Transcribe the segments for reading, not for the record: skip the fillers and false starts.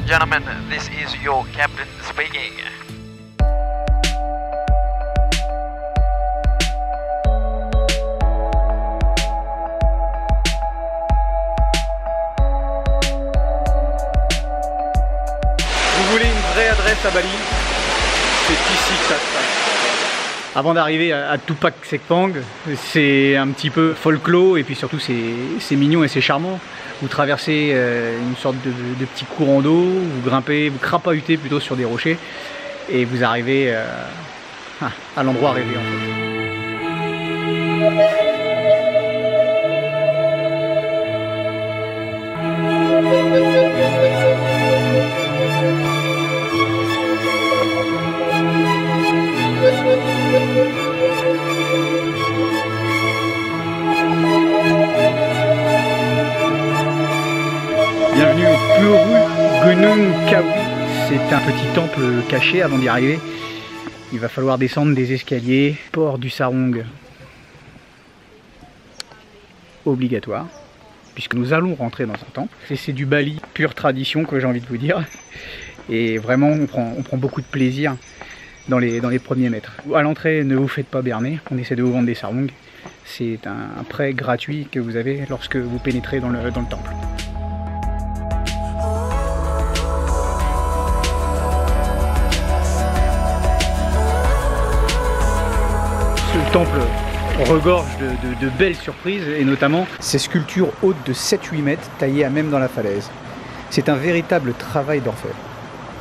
and gentlemen, this is your captain speaking. Vous voulez une vraie adresse à Bali? C'est ici que ça se passe. Avant d'arriver à Tupac Sekpang, c'est un petit peu folklore et puis surtout c'est mignon et c'est charmant. Vous traversez une sorte de petit courant d'eau, vous grimpez, vous crapahutez plutôt sur des rochers et vous arrivez à l'endroit rêvé en fait. Bienvenue au Puru Gunung Kawi. C'est un petit temple caché avant d'y arriver. Il va falloir descendre des escaliers. Port du sarong obligatoire, puisque nous allons rentrer dans un temple. C'est du Bali, pure tradition que j'ai envie de vous dire. Et vraiment on prend beaucoup de plaisir dans les premiers mètres. À l'entrée, ne vous faites pas berner, on essaie de vous vendre des sarongs. C'est un prêt gratuit que vous avez lorsque vous pénétrez dans le temple. Ce temple regorge de belles surprises et notamment ces sculptures hautes de 7-8 mètres taillées à même dans la falaise. C'est un véritable travail d'orfèvre.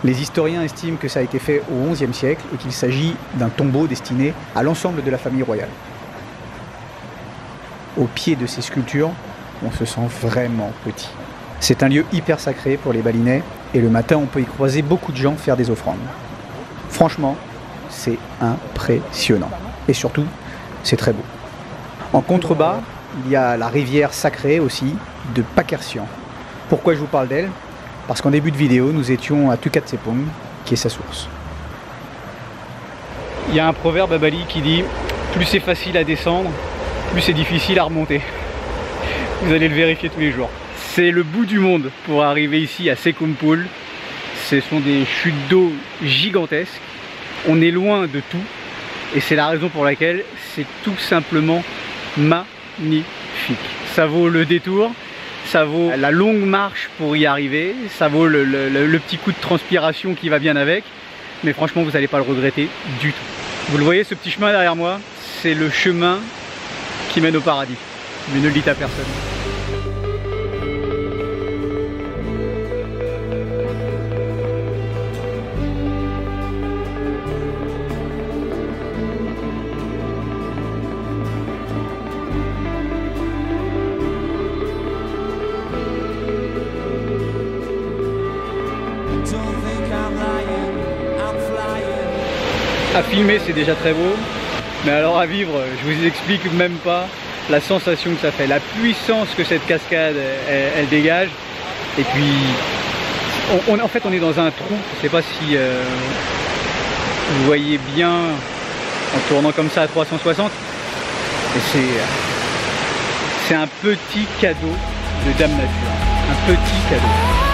Les historiens estiment que ça a été fait au XIe siècle et qu'il s'agit d'un tombeau destiné à l'ensemble de la famille royale. Au pied de ces sculptures, on se sent vraiment petit. C'est un lieu hyper sacré pour les Balinais et le matin on peut y croiser beaucoup de gens faire des offrandes. Franchement, c'est impressionnant. Et surtout, c'est très beau. En contrebas, il y a la rivière sacrée aussi de Pakersian. Pourquoi je vous parle d'elle? Parce qu'en début de vidéo, nous étions à Tukat Sepong, qui est sa source. Il y a un proverbe à Bali qui dit « Plus c'est facile à descendre, plus c'est difficile à remonter ». Vous allez le vérifier tous les jours. C'est le bout du monde pour arriver ici à Sekumpul. Ce sont des chutes d'eau gigantesques. On est loin de tout. Et c'est la raison pour laquelle c'est tout simplement magnifique. Ça vaut le détour. Ça vaut la longue marche pour y arriver, ça vaut le petit coup de transpiration qui va bien avec, mais franchement vous n'allez pas le regretter du tout. Vous le voyez, ce petit chemin derrière moi, c'est le chemin qui mène au paradis, mais ne le dites à personne. À filmer c'est déjà très beau, mais alors à vivre, je vous explique même pas la sensation que ça fait, la puissance que cette cascade elle dégage. Et puis en fait on est dans un trou, je sais pas si vous voyez bien en tournant comme ça à 360, et c'est un petit cadeau de Dame Nature, un petit cadeau.